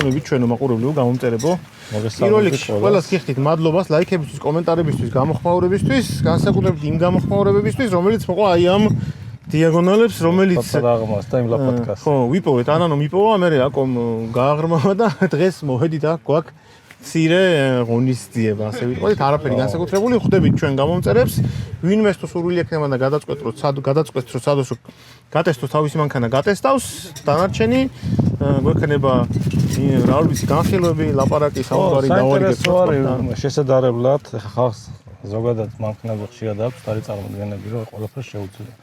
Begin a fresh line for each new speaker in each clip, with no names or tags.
მოგესალმებით ჩვენო მაყურებლებო, გამომწერებო. პირველ რიგში ყველას გიხდით მადლობას ლაიქებისთვის, კომენტარებისთვის, გამოხმაურებისთვის, განსაკუთრებით იმ გამოხმაურებებისთვის, რომელიც მოყვა აი ამ დიაგონალებს, რომელიც
და იმ ლაპოდკასტს.
ხო, ვიპოვეთ, ანანო მიპოვა, მე აკომ გააღრმავა და დღეს მოведით აქ გვაქვს ცირე ღონისძიება, ასე ვიტყოდით, არაფერი განსაკუთრებული, ხვდებით ჩვენ გამომწერებს, ვინმეს თუ სურვილი ექნება და გადაწყვეტს, რომ სადოსო გატესტოს თავისი მანქანა გატესტავს, დანარჩენი გვექნება რა ვიცი, განხილვები, ლაპარაკი, საუბარი
დაუარიგებს შესაძლებლად, ხალხს ზოგადად მანქანაზე ხშირად აქვს თარი წარმოდგენები, რომ ყველაფერს შეუძლია.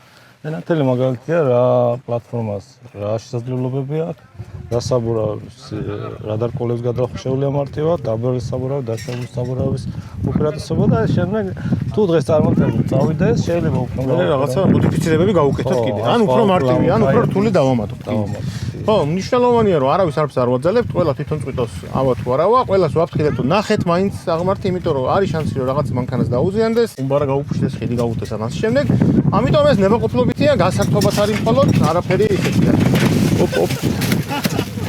ნათელი მაგალითია რა პლატფორმას, რა შესაძლებლობები აქვს, რა საბურავის, რა დარკვევებს გადახშეულია მარტივად, დაბერის საბურავი, დაშავების საბურავის უპირატესობა და შემდეგ თუ დღეს წარმატებით წავიდეს, შეიძლება უფრო
რაღაცა მოდიფიცირებები გავუკეთოთ კიდე. ან უფრო მარტივი, ან უფრო რთული დავამატოთ. ხო, მნიშვნელოვანია რომ არავის არაფერს არ ვაძალებთ, ყველა თვითონ წვიტოს ავა თუ არავა, ყველას ვაფრთხილებთ რომ ნახეთ მაინც აღმართი, იმიტომ რომ არის შანსი რომ რაღაც მანქანას დაუზიანდეს, უმბარა გაუფშდეს, ხედი გაუთეს ან ამ შემდეგ. ამიტომ ეს ნებაყოფლობითია, გასართობად არის მხოლოდ, არაფერი ისეთია. ოპ.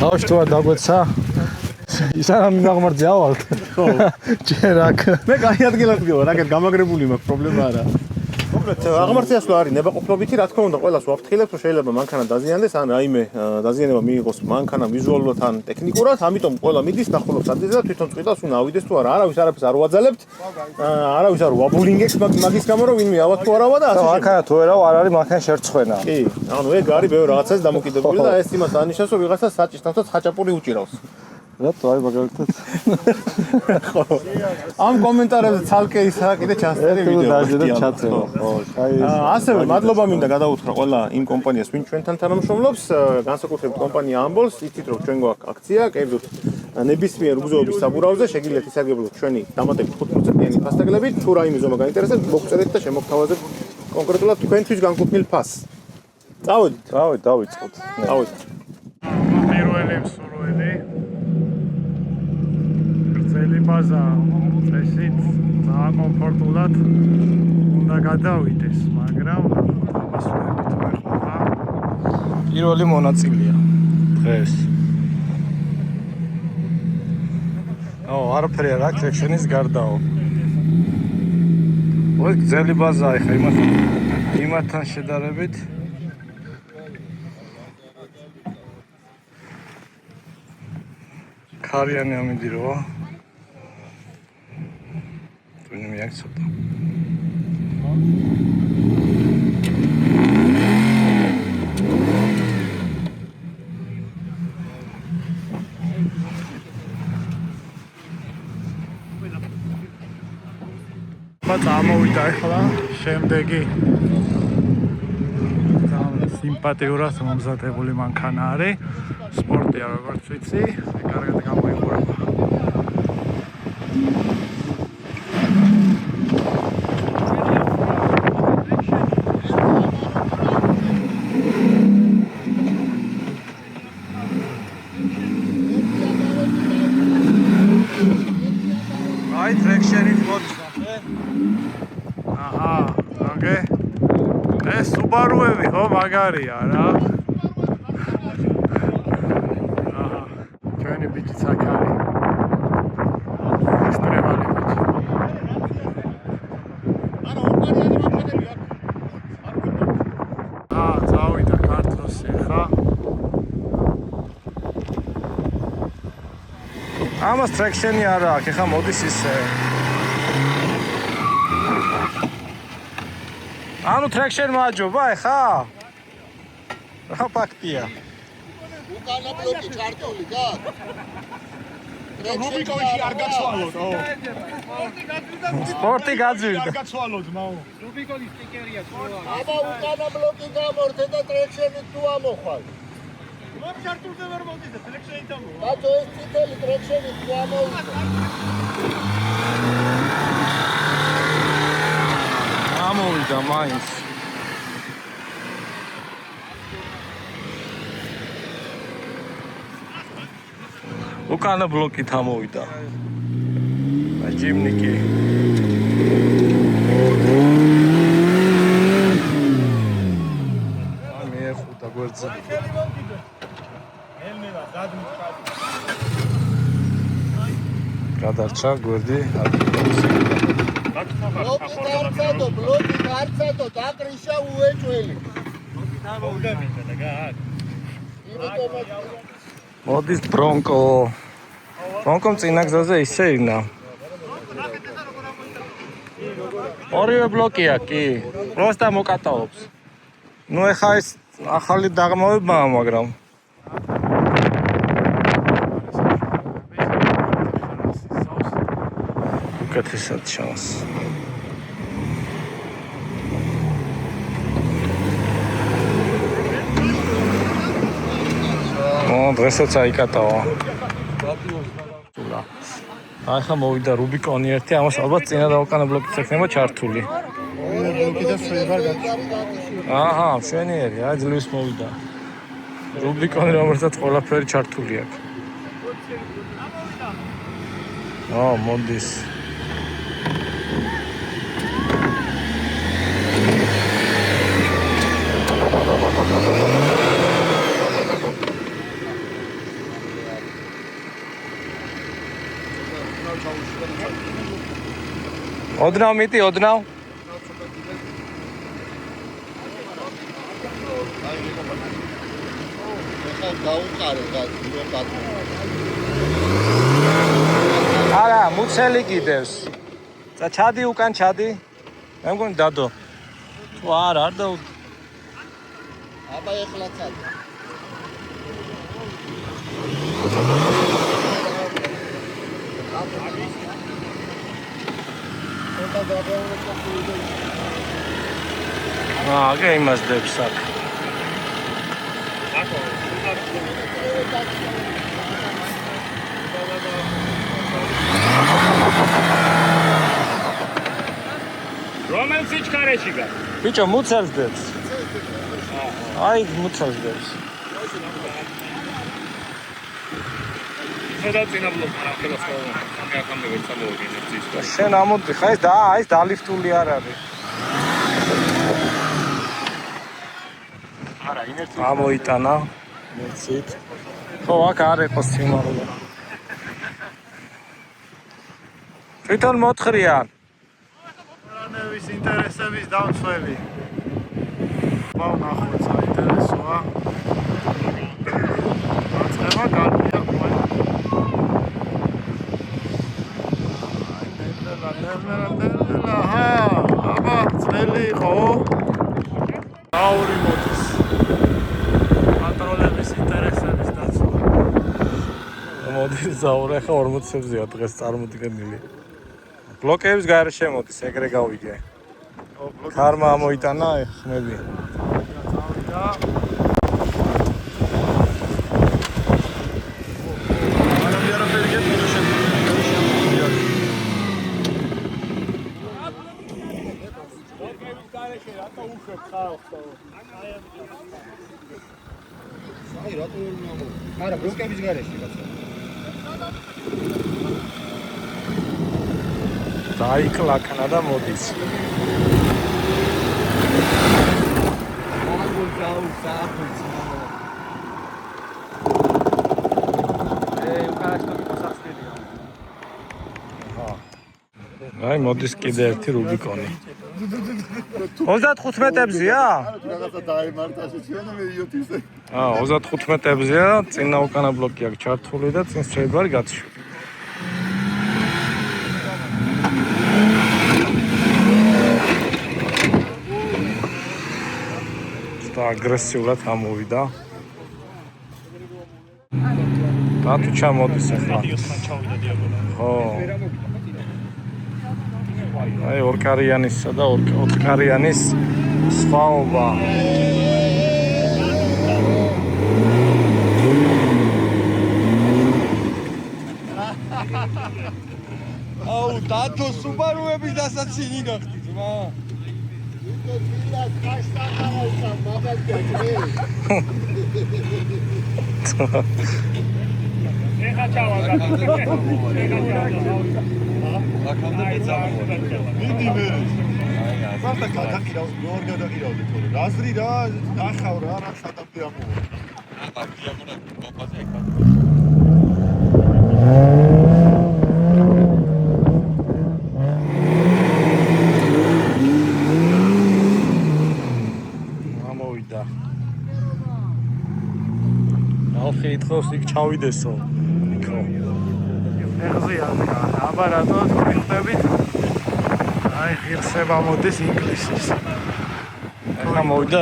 თავში თუ არ დაგვეცა ისარამი მაგმარზე ავალთ.
ხო.
ჯერ აქ.
მე კაი ადგილად გევა, რაგეთ გამაგრებული მაქვს, პრობლემა არა. მოკლედ, აღმართიას თუ არის ნებაყოფლობითი, რა თქმა უნდა, ყველას ვაფრთხილებთ, რომ შეიძლება მანქანა დაზიანდეს, ან რაიმე დაზიანება მიიღოს მანქანა ვიზუალურად ან ტექნიკურად, ამიტომ ყველა მიდის, ნახულობს ადგილზე და თვითონ წვიტავს, უნდა ავიდეს თუ არა. არავის არაფერს არ ვაძალებთ. არავის არ ვაბულინგებს მაგის გამო, რომ ვინმე ავა თუ არავა და ასე.
მანქანა თუ არა, არ არის მანქანა შერცხვენა.
კი, ანუ ეგ არის ბევრ რაღაცას დამოკიდებული და ეს იმას ანიშნავს, რომ ვიღაცა საჭისთავად ხაჭაპური უჭირავს.
რატო აი მაგალითად
ხო ამ კომენტარებზე ცალკე ისა კიდე ჩასწერი ვიდეო ასევე მადლობა მინდა გადაუთხრა ყველა იმ კომპანიას ვინ ჩვენთან თანამშრომლობს განსაკუთრებით კომპანია ამბოლს იცით რომ ჩვენ გვაქვს აქცია კერძოდ ნებისმიერ უგზოების საბურავზე შეგიძლიათ ისარგებლოთ ჩვენი დამატებით 5%-იანი ფასტაგლებით თუ რაიმე ზომა გაინტერესებთ მოგწერეთ და შემოგთავაზებთ კონკრეტულად თქვენთვის განკუთვნილ ფასს
დავიწყოთ
პირველი მსურველი ძელი ბაზა წესით ძალიან კომფორტულად უნდა გადავიდეს, მაგრამ მასულებით ვერ ყოფა.
პირველი მონაწილეა დღეს. არაფერი არ აქვს ექშენის გარდაო. ოი ძელი ბაზაა ხა იმათთან შედარებით. ქარიანი ამიდიროა. Benim yaksada.
Წამოვიდა ახლა შემდეგი სიმპათიურად მომზადებული მანქანა არის სპორტია როგორც ვიცი კარგად გამოიყურება
აი ტრექშენით მოდის
ეს სუბარუები ხო მაგარია რა ჩვენი ბიჭიც აქ არის ესტრემალი ბიჭი წავიდა კარტოსი ხა
ამას ტრექშენი არა აქვს ეხა მოდის ისე ანუ ტრექშენ მაჯობა ეხა რა ფაქტია
უკანა ბლოკი ჩარტული გაქვს
რუბიკოვიჩი არ გაცვალოთ
სპორტი გაძვირდა
არ გაცვალოთ მაო
რუბიკოვის სტიკერია აბა უკანა ბლოკი გამორთე და ტრექშენი თუ ამოხვალ
რომ ჩარტულზე ვერ მოდის და ტრექშენით ამოვა
ბატო ეს წითელი ტრექშენი თუ ამოვიდა
ამოვიდა მაინც უკანა ბლოკით ამოვიდა ჯიმნიკი მიეხუტა გვერდზე გადარჩა გვერდი
ბლოკი გარცადო, დაკრიშა უეჭველი.
მოდის ბრონკომ წინა გზაზე ისე ინა ორივე ბლოკია კი პროსტა მოკატაობს ნუ ეხა ეს ახალი დაღმავებაა მაგრამ უკეთესად ჩანს დღესაც აიკატავა. აი ხა მოვიდა რუბიკონი ერთი, ამას ალბათ წინა და უკანა ბლოკიც ექნება ჩართული.
ბლოკი და შეიძლება გაჩვენო.
აჰა, მშვენიერი, აი ძლივს მოვიდა. რუბიკონი რომელსაც ყველაფერი ჩართული აქვს. მოდის. ოდნავ მიტი, ოდნავ. არა, მუცელი კიდევს. ჩადი უკან, ჩადი. მე მგონი დადო. თუ არა, არ და
აბა ეხლა წადი.
აგე იმასდებს აქ.
რომელ სიჩქარეში გა?
ბიჭო, მუცელსდებს. აი, მუცელსდებს.
სადა წინა ბლოკი ახალს ხოლმე აქამდე ვერ წამოვიდნენ ძის.
შენ ამოდი, ხა ეს დალიფტული არ არის.
არა, ინერცია.
ამოიტანა. მეცით. ხო, აქ არ ეყოს სიმაღლე. თვითონ მოთხრიან.
რანევის ინტერესების დამცველი. ნახოთ, საინტერესოა. აწყება კარგია, მოი. აბა, წელი იყო. აური მოდის. პატრონების ინტერესების დაცვა.
მოდის ზაურე ხა 40-ებზეა დღეს წარმოდგენილი. ბლოკების გარე შემოდის, ეგრე გავიგე. ქარმა ამოიტანა, ხმები.
არა, ბლოკების გარეშე კაცო.
დაიკლაკნა და მოდის. აი მოდის კიდე ერთი რუბიკონი. 35-ებზეა?
რაღაცა დაიმართა შეჩვენა მე იუთისე.
35-ებზეა, წინა უკანა ბლოკი აქვს ჩართული და წინ შეიძლება გაცშვი. და აგრესიულად ამოვიდა. და თუ ჩამოდის ახლა. ხო. აი ორკარიანისა და ოთხკარიანის სხვაობა.
აუ, დათო სუბარუების დასაცინი გახდი, ძმა. ეხა ჩავა აქამდე მეცამოვა. მიდი მე. მარტო გადაყირავ, როგორ გადაყირავდი თორე. რაზრი რა, ახავ რა, სადაფი ამოვა.
ამოვიდა. ხალხი ითხოვს იქ ჩავიდესო. იქო.
ფეხზეა აბარატოს ხდებით. აი ღირსება მოდის ინგლისის.
ახლა მოვიდა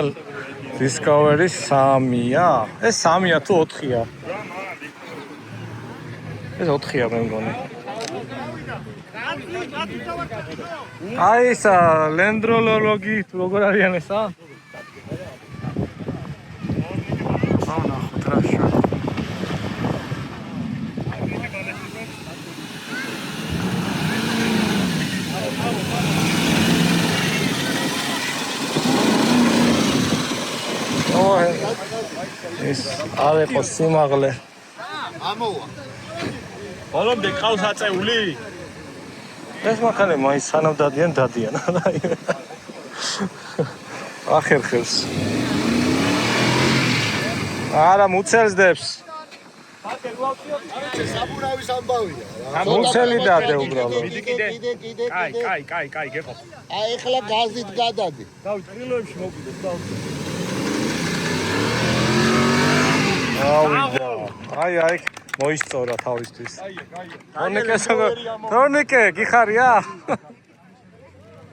Discovery 3-ია. ეს 3-ია თუ 4-ია? ეს 4-ია მე მგონი. აი ესა ლენდროლოგი როგორ არიან ესა?
აუ ნახოთ რა შე.
ეს არ იყო სიმაღლე.
ამოვა.
ბოლომდე ყავს აწეული?
ეს მანქანა მაინც სანამ დადიან. ახერხებს. არა მუცელსდებს.
საბურავის ამბავია რა.
მუცელი დადე უბრალოდ.
კიდე.
კაი, გეყო.
აი ეხლა გაზით გადადი.
დავით, ტრილოებში მოვიდეთ, დავით.
აი, მოისწორა თავისთვის. თორნიკე, გიხარია?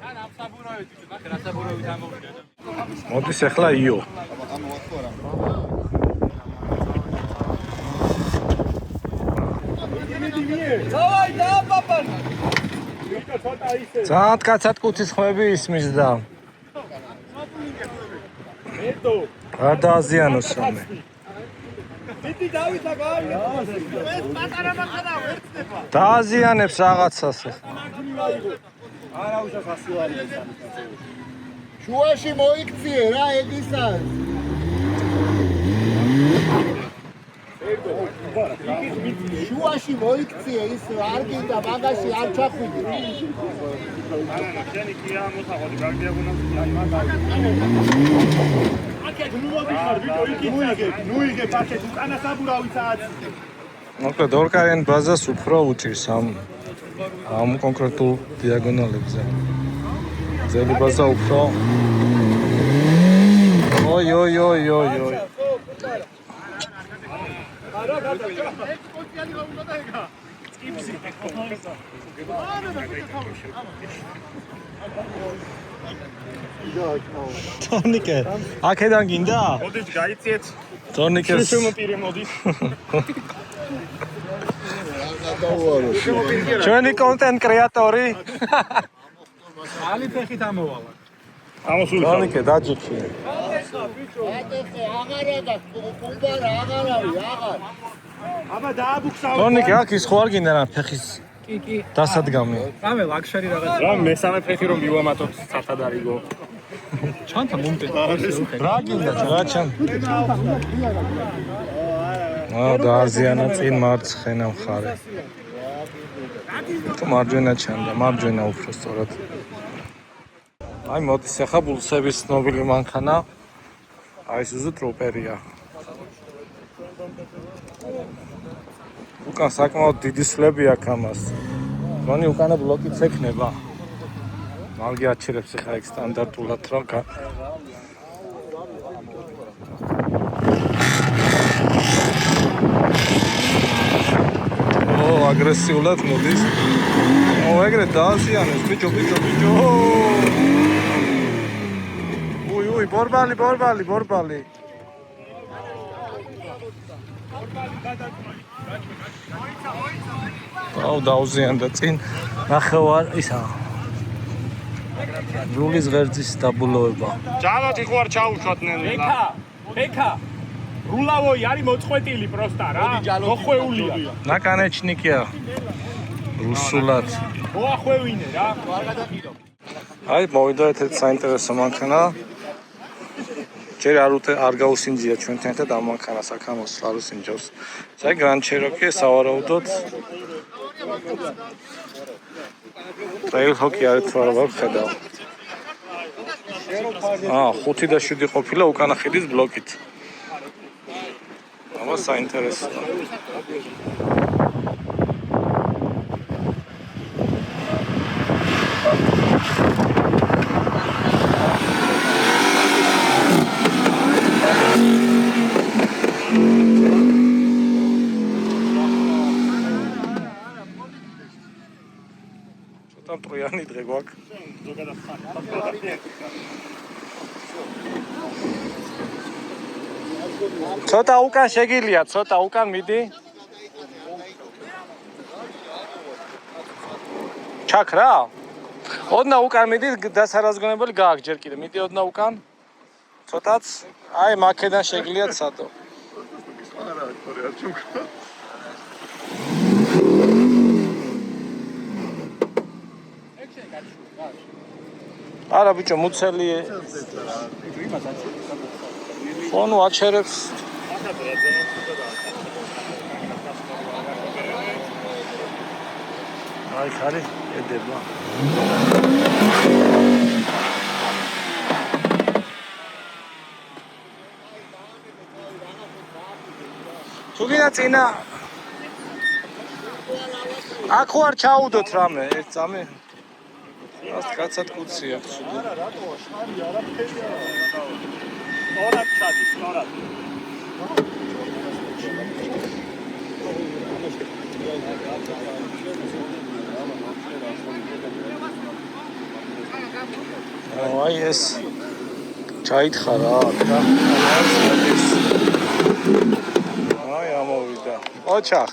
არა, ამ საბურავით, ნახე რა საბურავით ამოვიდა.
მოდის ახლა იო.
დავაი და პაპანა. ვიტო ცოტა ისე.
ძალიან კაცად კუცის ხმები ისმის და.
ედო.
რა დააზიანოს ხოლმე.
დიდი დავითა გავიდა. ეს პატარა მანქანა ვერცდება.
დააზიანებს რაღაცას.
არა უშავს ასილარი.
შუაში მოიქციე რა ეგისა. შუაში მოიქციე ის არ გინდა მაგაში არ ჩახვიდე.
არა, შენი კი ამოსაყოდი, გაგიაგონა აი მაგა. აკე გლუვები ხარ, ვიტო იქით. ნუიგე პაკეტ უკანა საბურავიცაც.
მოკლედ ორკარიან ბაზას უფრო უჭირს ამ კონკრეტულ დიაგონალებზე. ძელი ბაზა უფრო ოი.
არა, ექსპორტიანი რა უნდა დაიგა. წიფსი.
თორნიკე, აქედან გინდა?
მოდის გაიწიეთ.
თორნიკეს
შემოპირე მოდის.
ჩვენი კონტენტ კრეატორი.
ალი ფეხით ამოვალა. ამოსული.
თორნიკე დაჯიქი.
ატეხე აღარა და კუმბარა აღარ.
აბა დააბუქსავ.
თორნიკე აქ ის ხო არ გინდა რა ფეხის
კი.
დასადგამი.
რამე ლაქშერი რაღაც.
რა მესამე ფეხი რომ მივამატოთ სათად არიგო.
ჩანთა მომტენა.
რა გინდა რა ჩან? დააზიანა წინ მარცხენა მხარე. თუ მარჯვენა ჩანდა, მარჯვენა უფრო სწორად. აი მოდის ახლა ბულსების ცნობილი მანქანა. აისუზუ ტრუპერია. უკან საკმაოდ დიდი სვლები აქვს ამას. მგონი უკანა ბლოკიც ექნება. მალგი აჩერებს ახლა ეგ სტანდარტულად რა. აგრესიულად მოდის. ეგრე დააზიანებს ბიჭო. უი, ბორბალი. აუ დაუზიანდა წინ. ნახევარ ისა. რულის ღერძის დაბოლოება.
ჯალათი ხო არ ჩაუშვათნენ ნელა. ბექა. რულავოი არის მოწყვეტილი პროსტა რა. მოხვეულია.
ნაკანეჩნიკია. რუსულად.
მოახვევინე რა. არ გადაყიდო.
აი მოვიდა ერთ-ერთი საინტერესო მანქანა. ჯერ არ გაუსინჯია ჩვენთან ერთად ამ მანქანას აქ ამოს არ უსინჯავს. ეს Grand Cherokee სავარაუდოდ Trailhawk არის თუ არა ვხედავ. 5 და 7 ყოფილა უკანა ხიდის ბლოკით. აბა საინტერესოა. ცოტა პრიანი დღე გვაქვს. ცოტა უკან შეგილია, ცოტა უკან მიდი. ჩაქრა? ოდნა უკან მიდი, დასარაზგონებელი გააქვს ჯერ კიდე. მიდი ოდნა უკან. ცოტაც, აი მაქედან შეგილია ცადო. არა ბიჭო, მუცელი. ფონუ აჩერებს. აი ხარი ედება. თუ გინდა წინა აქ ვარ ჩაუდოთ რამე, ერთ წამი. ას კაცად კუცი აქვს.
სწორად ჩადის, სწორად.
აი ეს ჩაითხარა და აი ამოვიდა. ოჩახ.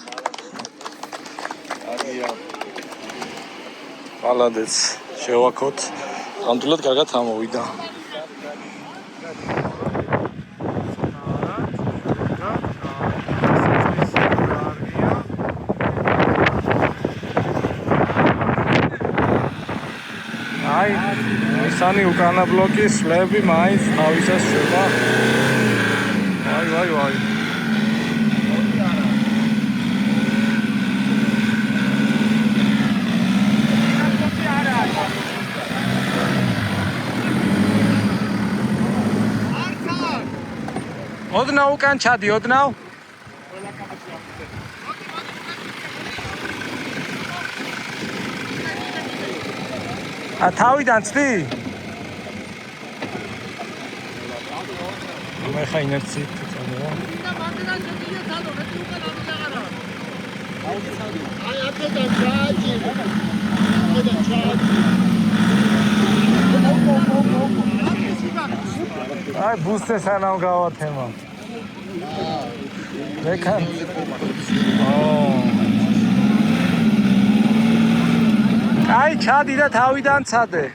აგია. პალადეც შევაქოთ. ამდულად კარგად ამოვიდა. აი ისანი უკანა ბლოკის სლები მაინც თავისას შევა. აი. ოდნა უკან ჩადი, ოდნავ. თავიდან ცდი? მე ხა ინერციით წავა.
აი აქედან ჩააჭირე. აქედან ჩააჭირე.
აი ბუსტე სანამ გავათემა. მეკან. აი ჩადი და თავიდან ცადე.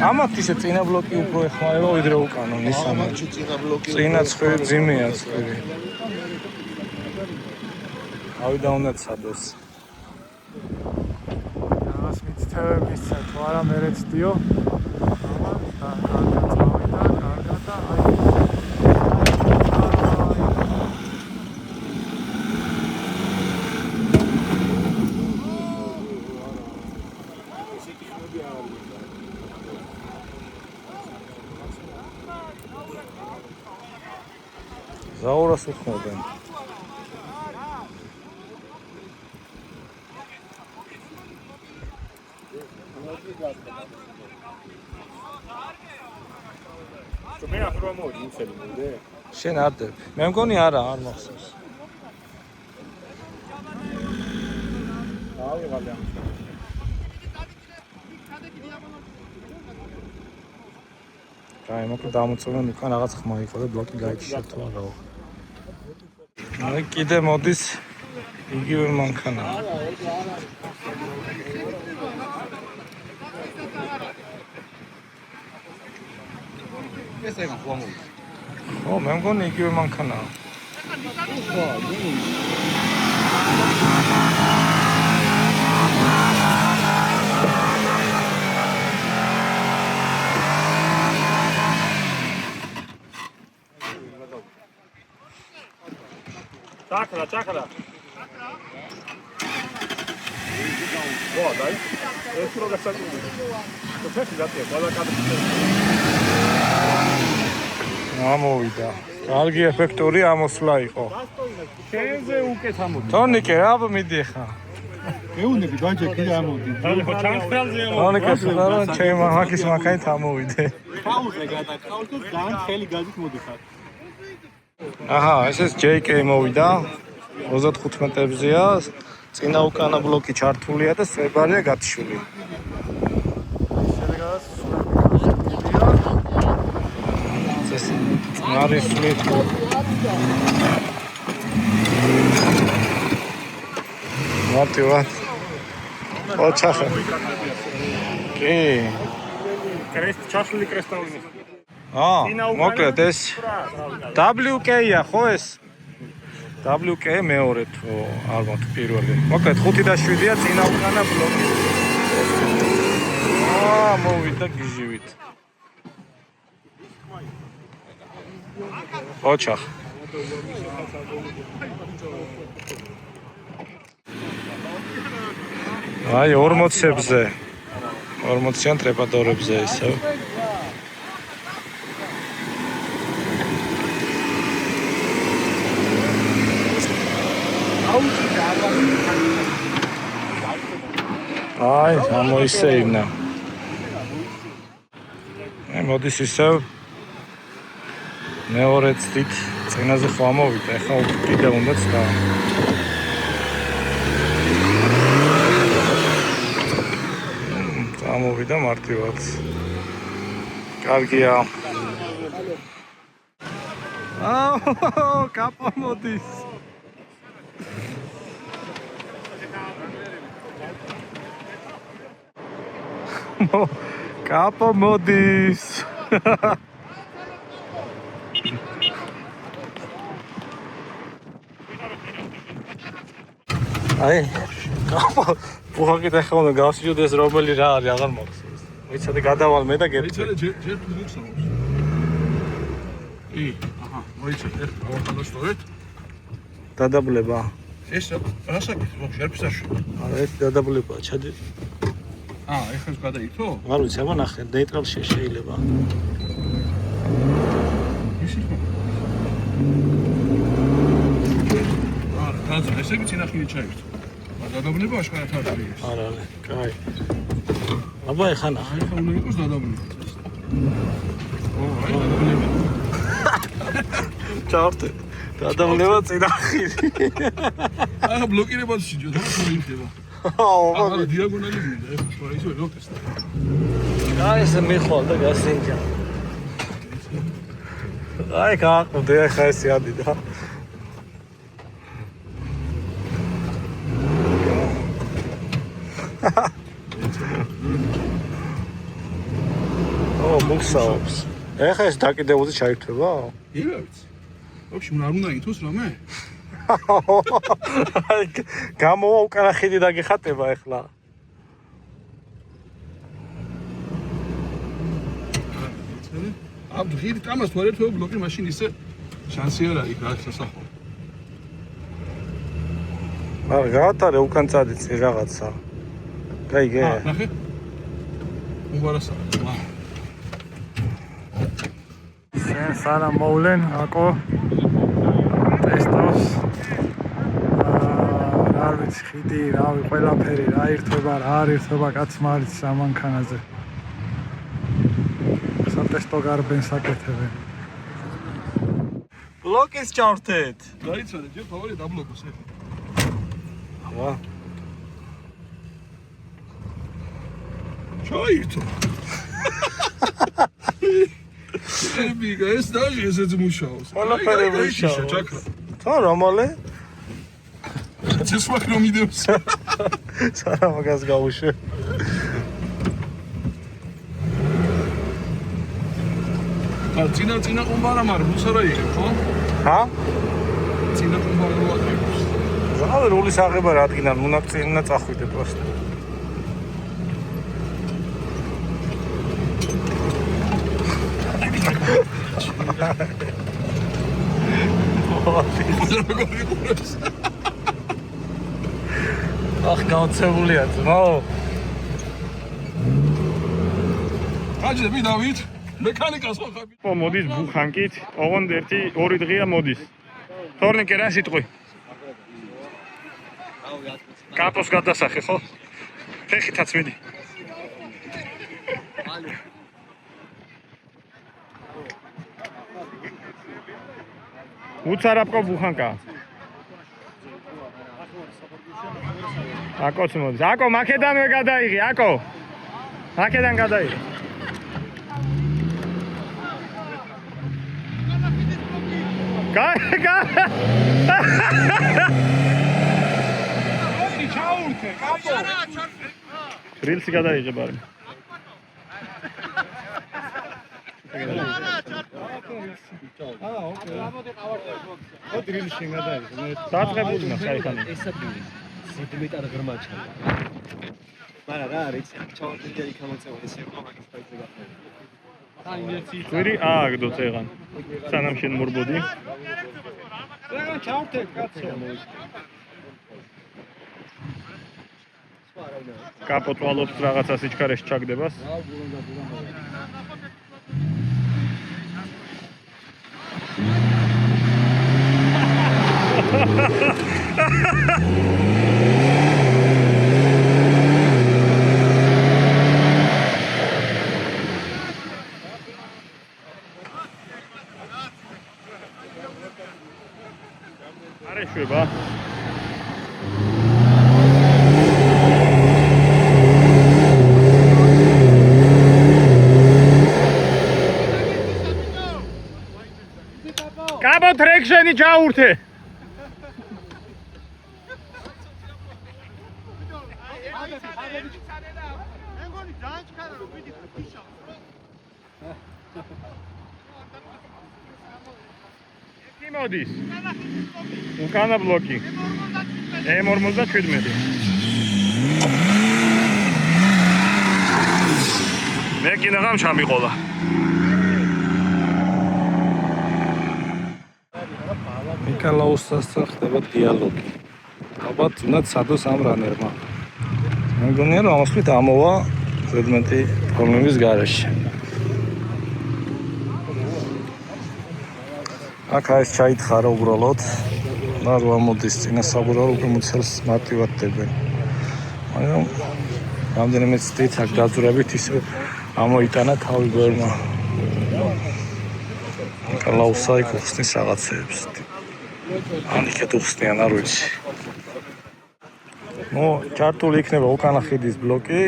ამათ ისე წინა ბლოკი უფრო ეხმარება ვიდრე უკანო ნისანი. წინა ცხელი ძიმეა ცხელი. ავიდა უნდა ცადოს.
ამას მიწთევების თუ არა მერე ცდიო. და კარგად წავიდა, კარგად და აი
ზაურას უხმობენ.
მე ახლა მოდი მიცელი მოდე.
შენ არ დებ. მე მგონი არა, არ მახსოვს.
ავიღალე ამ.
აი მოკლედ დამოწმენ უკან რაღაც ხმა იყო და ბლოკი გაიჩიშა თუ არა. აი კიდე მოდის იგივე მანქანა.
ეს ეგ ხوامო.
ო მე მგონი იგივე მანქანაა.
ჩაქრა. ვა, დაი. ეს რო გასაკუთრებული. თუ ფეხი გატია, ყველა კადრი.
ამოვიდა. კარგი ეფექტური ამოსვლა იყო.
შენზე უკეთ ამოდი.
თონიკე, რა მიდი ხა?
მეუნები ბანჯა კიდე ამოდი.
ხო ჩანხრალზე ამოდი.
თონიკე სულარო ჩემი მამაკის მაქაით ამოვიდე.
ხაუზე გადაკავთ და ძალიან ხელი გაზით მოდიხარ.
აჰა, ეს JK მოვიდა. 35 მეტრებზეა. წინა უკანა ბლოკი ჩართულია და სვებარია გათიშული. ეს არის სვეტ. მარტივად. ოჩახა. კი.
კრესტ ჩაშლილი კრესტალინი.
მოკლედ ეს WK-ია ხო ეს? WK მეორე თუ ალბათ პირველი. მოკლედ 5 და 7-ია წინა უკანა ბლოკი. მოვიდა გიჟივით. ოჩახ. აი 40-ებზე. 40-იან ტრეპადორებზე ისევ. აი, ამოისეინა. მოდის ისევ მეორე წით წინაზე ხო ამოვიდა, ეხლა კიდე უნდა ცდა. ამოვიდა მარტივად. კარგია. კაპა მოდის. კაპა მოდის. აი, კაპა უხაკით ახლა უნდა გავსიჯოდეს რომელი რა არის, აღარ მოგხსოვს. ვიცოდი გადავალ მე და გეტყვი.
ჯერ თუ გიხსოვს. აჰა, მოიცადე, ავტომატურად.
დადაბლება.
ეს რასაკეთ, შერფისაში.
არა, ეს დადაბლებაა, ჩადი.
ეხლა გადაიქო?
არ ვიცი, აბა ნახე, ნეიტრალში შეიძლება.
ისი ხო? არა, ესე ვიცინახილი ჩაიქცო. დადაბლება აშკარად არ არის.
არა, კაი. აბა ეხა ნახე.
ეხლა უნდა იყოს დადაბლება. აი დადაბლება.
ჩავთე. დადაბლება წინახირი.
აა ბლოკირება შეჯო, და თუ იქნება.
აა,
დიაგონალი მინდა, ეხლა ისე ვერ ვტესტა.
აი ეს მიხვალ და გასინჯა. აი გააყდე ახლა ეს ადიდა. მოგსაობს. ეხლა ეს დაკიდებულზე ჩაირთვება?
რა ვიცი. ვაფშე არ უნდა ითოს რამე?
გამოვა უკანა ხიდი დაგიხატება ეხლა.
აბ ღირ კამას თუ არ ერთვე ბლოკი მაშინ ისე შანსი არ არის რა სასახო.
არა, გაატარე უკან წადიცი რაღაცა. გაიგე?
ნახე. უბრალოდ
სანამ მოვლენ აკო ტესტავს არ ვიცი ხიდი რავი ყველაფერი რა ირთვება რა არ ირთვება კაც მარიც ამანქანაზე სატესტო გარბენს აკეთებენ
ბლოკის ჩავრთეთ.
დაიცვალე ჯერ ფავორი დაბლოკოს ეხლა.
აბა
ჩაირთო. ბიგა ეს დაჟე ესეც მუშაობს.
ყველაფერი მუშაობს.
ჩაკრა.
თო რომალე?
ცესვა ქრომიდებს.
სარა მაგას გავუშვე.
წინა ყუმბარა მარ მუსარა იღებ ხო?
ჰა?
წინა ყუმბარა რო იღებს.
ზაღავე როლის აღება რადგან მონაწილენა წახვიდე პროსტა. ახ გავცებულია ძმაო.
აჯები დავით.
მექანიკას ხო ხარ?
მოდის ბუხანკით, ოღონდ ორი დღეა მოდის. თორნიკე რა სიტყვი? კაპოს გადასახე ხო? ფეხითაც მიდი. უცარაპკო ბუხანკა. აკოც მოდის. აკო მაკედანვე გადაიღი, აკო. მაკედან გადაიღი.
ჩაურთე, კაპო.
რილსი გადაიღებ არის.
დრილში გადაიღე.
დაწყებული მაქვს საერთოდ.
სენტიმეტრი ღრმა ჩავა. მაგრამ რა არის, ჩავარდია იქ ამოწევა ეს ეკონომიკის ფაიზე გახდა.
ვერი ააგდო წეგან. სანამ შენ მორბოდი.
რა ჩაურთე, კაცო.
კაპო თვალობს რაღაცა სიჩქარეში ჩაგდებას. are შვება. კაპო ტრექშენი ჩაურთე. მოდის. უკანა ბლოკი. M47. მე კიდაღამ ჩამიყოლა.
ნიკოლაუსასთან ხდება დიალოგი. ალბათ უნდა სადოს ამ რანერმა. მე მგონია რომ ამასვით ამოვა ზედმეტი პრობლემის გარეშე. აქ არის ჩაითხარა უბრალოდ და რო ამოდის წინასაბრალო უკვე მოცელს მარტივად დებენ. მაგრამ რამდენიმე წლით აქ დაძვრებით ისე ამოიტანა თავი გვერმა. ნიკოლაუსა იქ უხსნის რაღაცეებს. ანიქეთ უხსნიან არ ვიცი. ჩართული იქნება უკანა ხიდის ბლოკი.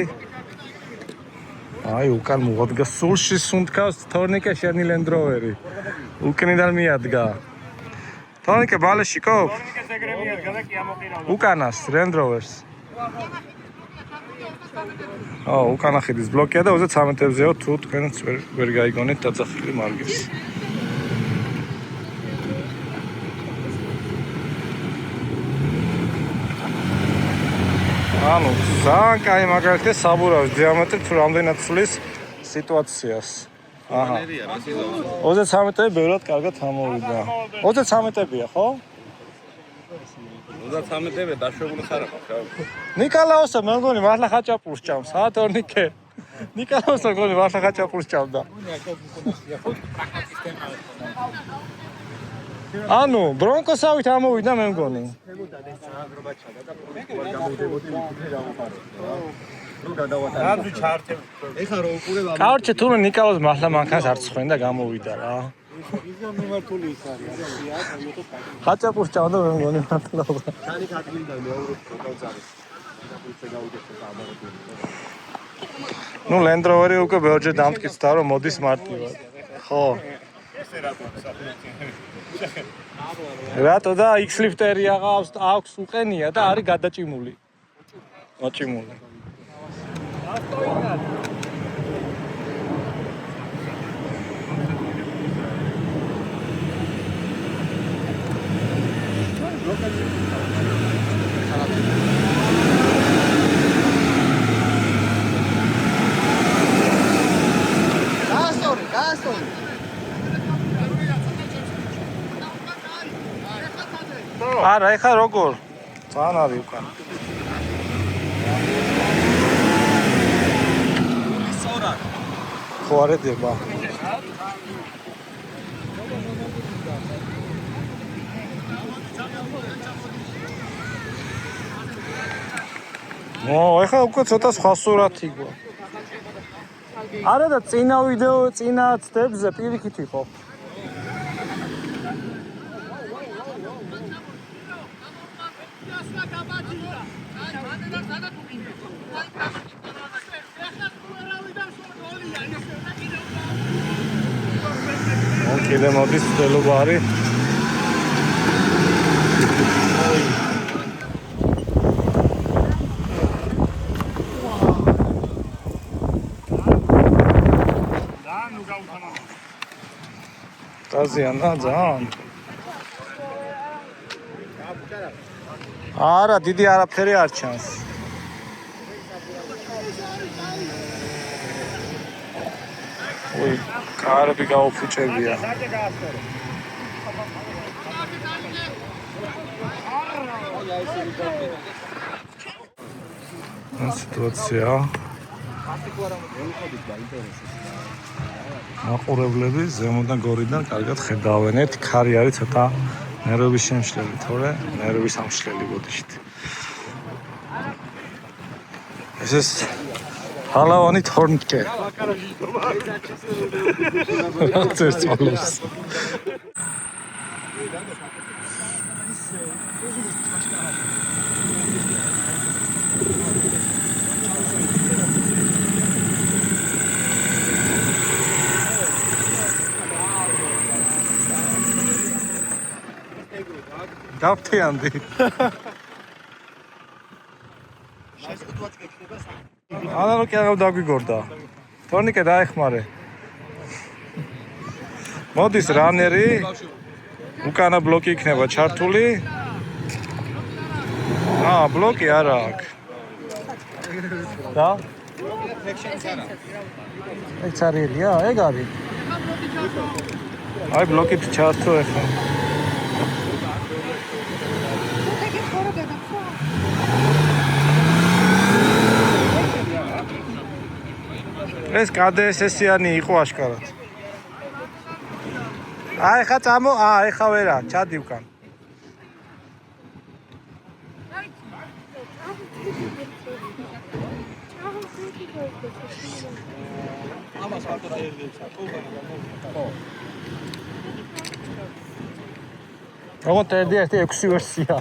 აი უკან მოადგა სულში სუნთქავს თორნიკე შენი ლენდროვერი. უკნიდან მიადგა. თორნიკე ბალეში კო?
თორნიკეს ეგრე მიადგა და კი ამოყირავდა.
უკანას ლენდროვერს. უკანა ხიდის ბლოკია და 33 მეტრზეო თუ თქვენც ვერ გაიგონეთ დაძახილი მარგის. ანუ ძალიან კაი მაგალითია საბურავის დიამეტრი თუ რამდენად ცვლის სიტუაციას. აჰა. 33 მეტრები ბევრად კარგად ამოვიდა. 33 მეტრებია, ხო?
33 მეტრები დაშვებული ხარ ახლა.
ნიკოლაუსა მე მგონი მართლა ხაჭაპურს ჭამს, ა თორნიკე. ნიკოლაუსა მგონი მართლა ხაჭაპურს ჭამდა. ანუ ბრონკოსავით ამოვიდა მე მგონი.
რაბი ჩარტებ.
ეხლა რო უყურებ ამ
კავრჩე თურმე ნიკოლაუს მართლა მანქანას არ წხვენ და გამოვიდა რა.
ის მიმართული ის არის.
ხაჭაპურს ჭამდა მე მგონი მართლა.
თანიქ ადგილიდან მეუღრე გავძარეს. და გავიგეთ ამარები.
ნუ ლენდროვერი უკვე ბევრჯერ დამტკიცდა რომ მოდის მარტივად. ხო.
ესე რატო საფრთხე.
რატო და X-ლიფტერი აქვს უყენია და არის გადაჭიმული. მოჭიმული.
გასწორი.
არა, ეხა როგორ? ძალიან არის უკან.
სწორად.
ხო არ ედება. ეხლა უკვე ცოტა სხვა სურათი გვა. არა და წინა ვიდეო, წინა ცდებზე პირიქით იყო. კიდე მოდის ცდილობა არის. დაზიანა ძალიან. არა, დიდი არაფერი არ ჩანს. ой, კარები გაუფუჭებია. სიტუაცია. მაყურებლები ზემოდან გორიდან კარგად ხედავენ. ერთი ქარი არის ცოტა ნერვების შემშლელი, თორე ნერვების ამშლელი ბოდიშით. ეს ჰალავანი თორნიკე. რა წვალოს. გავთიანდი. ანა კი აღარ დაგვიგორდა. თორნიკე დაეხმარე. მოდის რანერი. უკანა ბლოკი იქნება ჩართული. ბლოკი არა აქვს. და? ეგ წარილია, ეგ არის. აი ბლოკით ჩართო ახლა. ეს KDS-იანი იყო აშკარად. ეხა წამო, ეხა ვერა, ჩადი უკან. ამას მარტო დაერგებს, ხო. როგორც ერთ 6 ვერსია.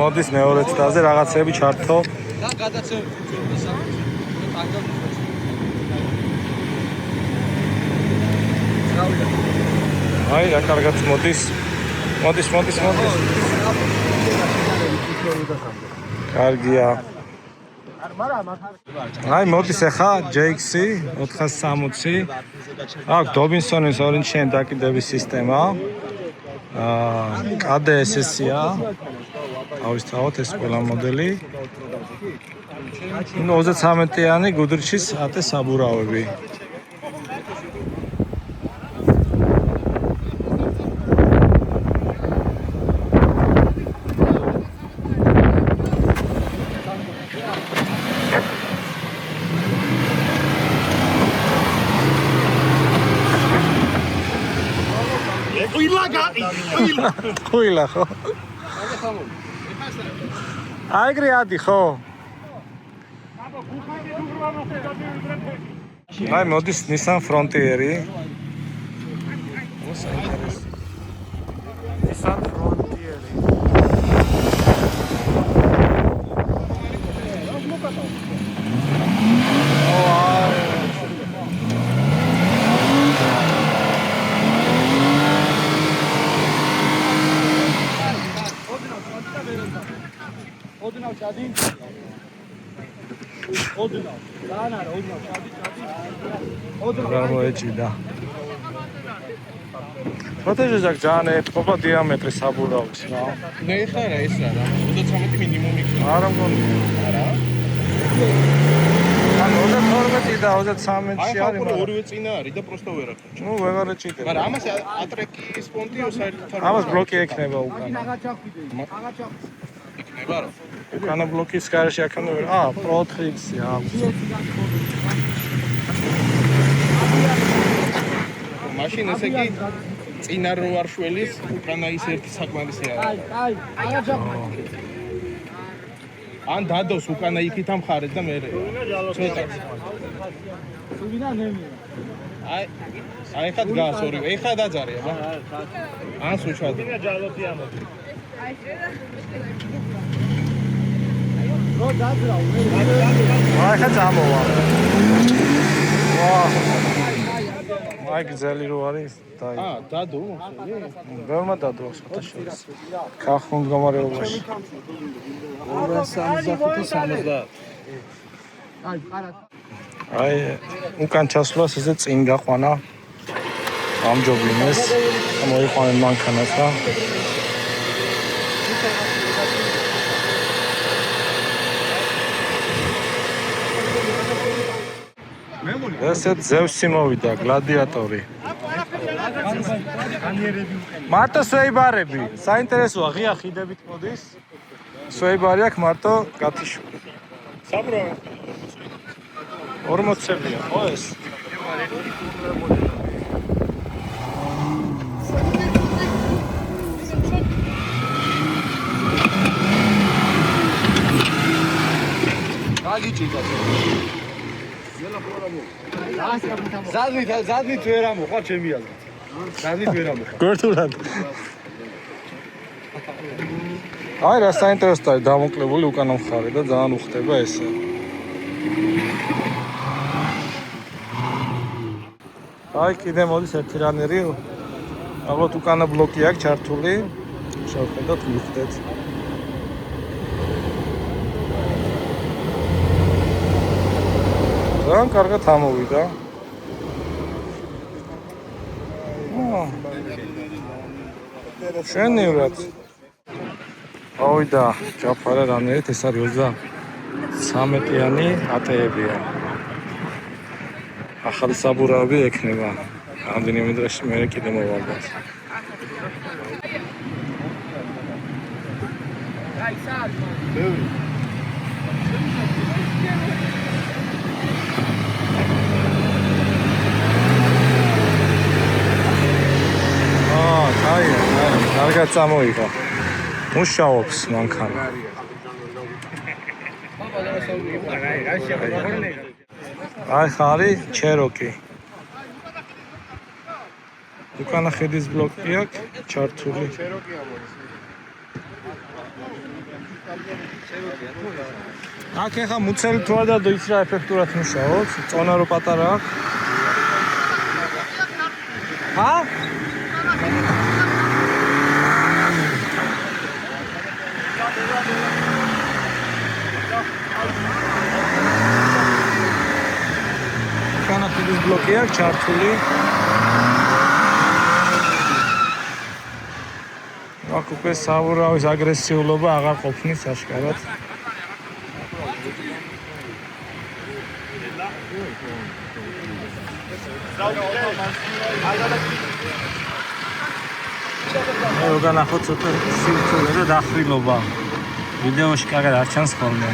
მოდის მეორე ცდაზე რაღაცები ჩართო. და გადაცემები აი რა კარგად მოდის. მოდის. კარგია. აი მოდის ახლა JX 460. აქ Dobinson-ის ორინჩიანი დაკიდების სისტემა. KDS-ია. ავისთავოთ ეს ყველა მოდელი. 33-იანი გუდრჩის AT საბურავები. Quilla ხო? აიგრე ადი ხო? აი მოდის Nissan Frontier-ი.
Nissan Frontier-ი.
რა მოეჭიდა. პროტეჟეს აქ ძალიან ეთყობა დიამეტრი საბურავის რა.
მე ხარა ეს რა 33 მინიმუმი
არა მგონია. არა. ანუ 32 და 33-ში არის.
აი ორივე წინა არის და პროსტო ვერ აქვს.
ნუ ვეღარ ეჭიდება.
მაგრამ ამას ატრეკი სპონტიო საერთოდ
ამას ბლოკი ექნება უკან.
იქნება რა.
უკანა ბლოკის გარეშე აქამდე ვერ. Pro 3X-ია აქვს.
მაშინ ესე იგი წინა რო არ შველის, უკანა ის ერთი საკმარისი არის. ან დადოს უკანა იქით ამხარეთ და მე ცოტა. აი ხა დგას ორივე. ეხა დაძარე აბა. ან სუჩად.
აი ხა წამოვა. ვა. აი გზელი რო არის დაი.
დადო.
ბევრმა დადო შეთაშორის. ქახუნ გამარეობაში.
270.
აი უკან ჩასვლას ესე წინ გაყვანა ამჯობინეს მოიყვანენ მანქანას და ესეთ ზევსი მოვიდა გლადიატორი მარტო სვეიბარები საინტერესოა ღია ხიდებით მოდის სვეიბარი აქვს მარტო გათიშვილი
საბრო
40-ია ხო ეს?
ზადნით ვერ ამოხვა ჩემი აზრით. ზადნით ვერ ამოხვა.
გორთულად. აი რა საინტერესოა დამოკლებული უკანა მხარე და ძალიან უხდება ესე. აი კიდე მოდის ერთი რანერი. ალბათ უკანა ბლოკი აქვს ჩართული. შევხედოთ, მივხვდეთ. ძალიან კარგად ამოვიდა. შენივრად. ავიდა ჯაფარა რანერით, ეს არის 23-იანი ატეებია. ახალი საბურავი ექნება. რამდენიმე დღეში მე კიდე მოვალდათ. კარგად წამოიღო. მუშაობს მანქანა. აი ხარი ჩეროკი. უკანა ხედის ბლოკი აქვს ჩართული. აქ ახლა მუცელი თუ არ დადო ის რა ეფექტურად მუშაობს, წონა რო პატარა აქვს. ჰა? უკანა ხედის ბლოკი აქვს ჩართული. აქ უკვე საბურავის აგრესიულობა აღარ ყოფნის აშკარად. განახოთ ცოტა სივრცე და დახრილობა. ვიდეოში კარგად არ ჩანს ხოლმე.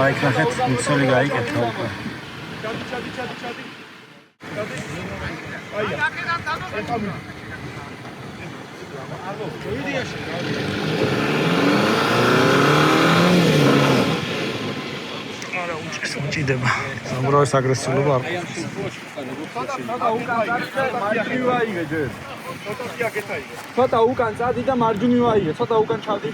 აი ნახეთ მიცელი გაიკეთა უკვე. არა უჭდება. საბურავის აგრესიულობა არ ყოფნის.
ცოტა უკან წადი და მარჯვნივ აიღე, ცოტა უკან ჩადი.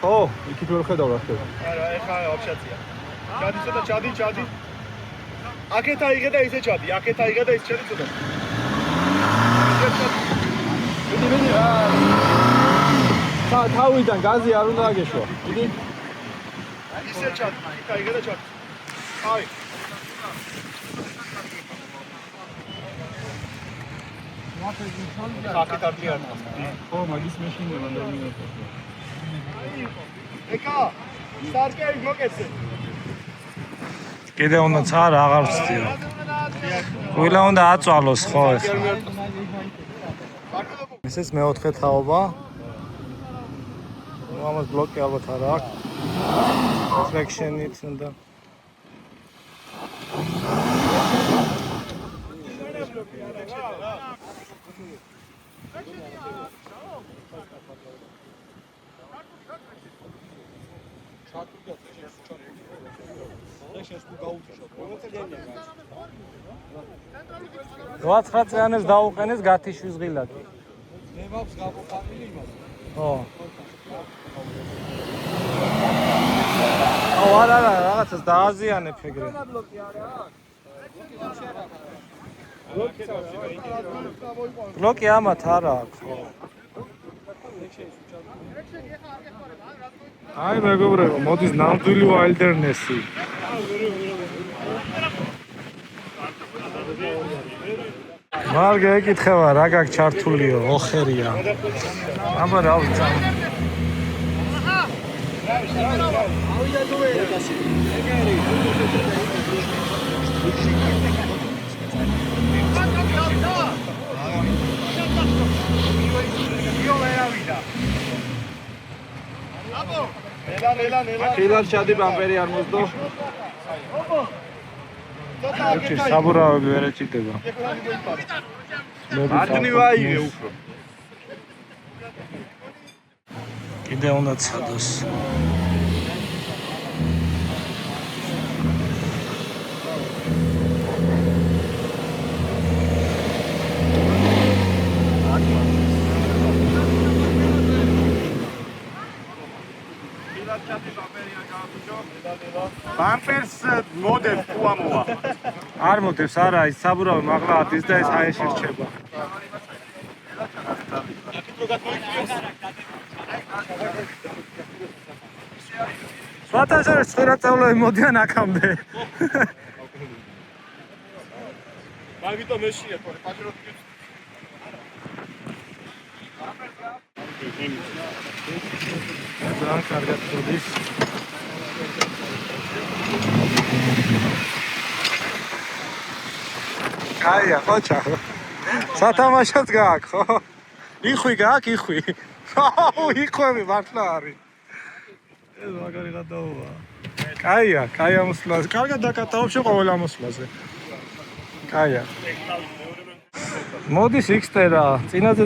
ხო, იქით ვერ ხედავ რა ხდება.
არა, ეხა აფშაცია. ჩადი ცოტა, ჩადი. აქეთ აიღე და ისე ჩადი, აქეთ აიღე და ისე ჩადი ცოტა.
მიდი. თავიდან გაზი არ უნდა აგეშვა. მიდი.
ისე ჩადი, იქ აიღე და ჩადი. აი. აქეთ არ მიარდა.
ხო, მაგის მეშინება ნორმალურად.
ეკა, სტარტერი მოკეცე.
კიდე უნდა ცა აღარ ვცდიო. ვილა უნდა აწვალოს ხო ეს. ეს მეოთხე თაობა. ამას ბლოკი ალბათ არ აქვს. reflection-ით უნდა. რვა წლიანებს დაუყენეს გათიშვის ღილად.
მე მაქვს გამოყანილი იმას.
ო. არა, რაღაცას დააზიანებ ეგრე. ბლოკი ამათ არა აქვს.
აი მეგობრებო, მოდის ნამდვილი wilderness-ი. მარგე ეკითხება რა გაქვს ჩართულიო, ოხერია. აბა რა ვიცი.
ხილად ჩადი ბამპერი არ მოსდო.
ეჩი საბურავები ვერ ეჭიდება.
მარტინი ვაიღე უფრო.
კიდე უნდა ცადოს.
ბამპერს მოდებ თუ ამოვა.
არ მოდებს არა, ის საბურავი მაღლა ადის და ეს აეში რჩება. სვათაშორ სწორაწავლოები მოდიან აქამდე.
მაგითო მეშია თორე პაჟეროს
ძალიან კარგად მოდის. კაია, ხოჭა. სათამაშოც გააქვს, ხო? იხვი გააქვს, იხვი. აუ, იხვები მართლა არის. ეს მაგარი გადაუვა. კაია, კაია მოსვლაზე. კარგად დაკატაობს ყოველ ამოსვლაზე. კაია. მოდის X-ტერა, წინაზე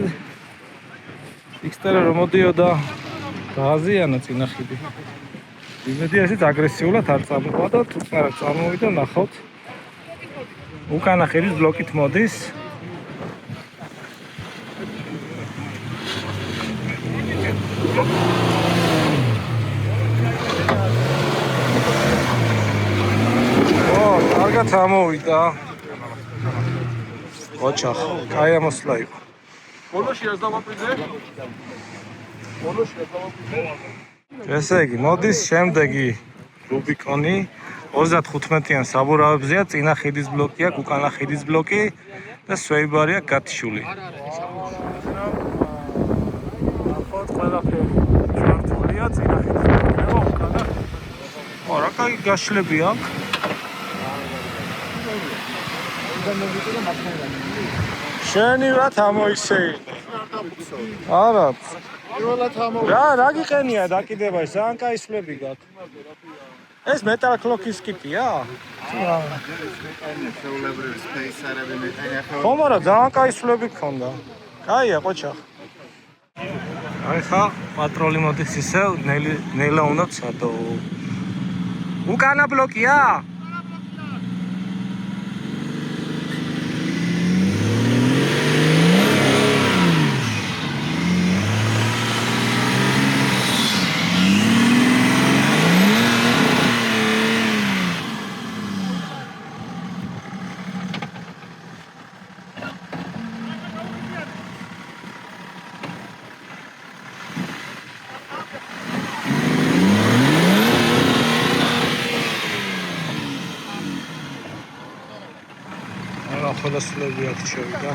X-ტერა რომ მოდიოდა გააზიანა წინა ხიდი. იმედი ესეც აგრესიულად არ წამოვა და თუწნარად წამოვიდა, ნახავთ. უკანა ხიდის ბლოკით მოდის. ო, კარგად ამოვიდა. ოჩახ, კაი ამოსვლა იყო.
ბოლოში ეს დავაპირზე? ბოლოში ეს დავაპირზე?
ესე იგი, მოდის შემდეგი რუბიკონი 35-იან საბურავებზეა, წინა ხიდის ბლოკი აქვს, უკანა ხიდის ბლოკი და სვეიბარი აქვს გათიშული.
ახოთ ყველაფერი ჩართულია წინა ხიდის ბლოკი, უკანა.
ო, რა კაი გაშლები აქვს. შენი რა თამოისეირნე. არა.
პირველად ამოვიდა.
რა გიყენია დაკიდება, ძალიან კაი სვლები გაქვს. ეს მეტალ კლოკის კიტია?
შეულებრივი სპეისერები მეტალია ხო?
ხო, მაგრამ ძალიან კაი სვლები გქონდა. კაია, ყოჩა. აი ხა, პატროლი მოდის ისევ, ნელა უნდა ცადო. უკანა ბლოკია? ახლა სვლები აქ შევიდა.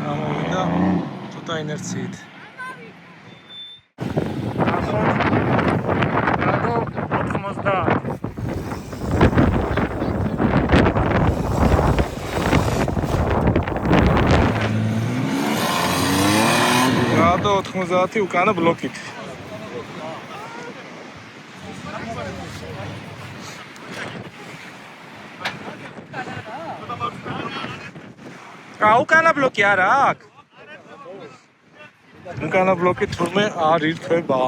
ამოვიდა. ცოტა ინერციით.
რადო 90.
რადო 90 უკანა ბლოკით. უკანა ბლოკი არა აქ. უკანა ბლოკი თურმე არ ირთვება.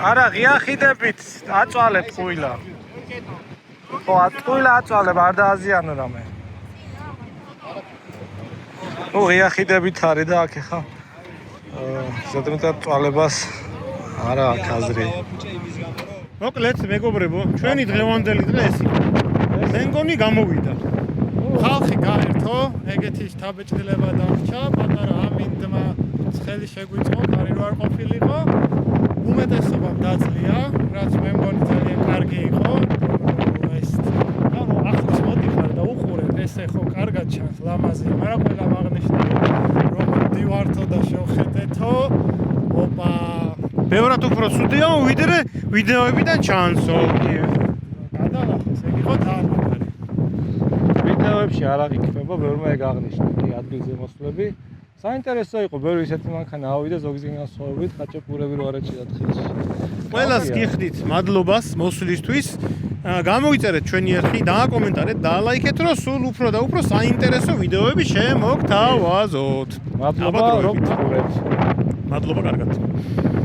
არა ღია ხიდებით აწვალებ ყვილა. ხო ყვილა აწვალებ არ დააზიანო რამე. ნუ ღია ხიდებით არის და აქ ხა ზედმეტად წვალებას არა აქ აზრი.
მოკლედ მეგობრებო, ჩვენი დღევანდელი დღე ეს იყო. მე მგონი გამოვიდა.
ხალხი გაერთო, ეგეთი შთაბეჭდილება დამრჩა, პატარა ამინდმა ცხელი შეგვიწყო, კარი რო არ ყოფილიყო. უმეტესობამ დაძლია, რაც მე მგონი ძალიან კარგი იყო. ეს ანუ ახლოს მოდიხარ და უყურებ, ესე ხო კარგად ჩანს ლამაზი, მაგრამ ყველა აღნიშნული რომ მივართო და შევხედეთო. ოპა,
ბევრად უფრო ცუდია ვიდრე ვიდეოებიდან ჩანსო.
გადალახოს, ეგ იყო თანაბარი.
ვიდეოებში არ აღიქმება ბევრმა ეგ აღნიშნული ადგილზე მოსვლები. საინტერესო იყო, ბევრი ისეთი მანქანა ავიდა ზოგიერთი განსხვავებით, ხაჭაპურები რო არ ეჭიდათ ხელში.
ყველას გიხდით მადლობას მოსვლისთვის. გამოიწერეთ ჩვენი არხი, დააკომენტარეთ, დაალაიქეთ, რომ სულ უფრო და უფრო საინტერესო ვიდეოები შემოგთავაზოთ.
მადლობა რომ გიყურებთ.
მადლობა კარგად.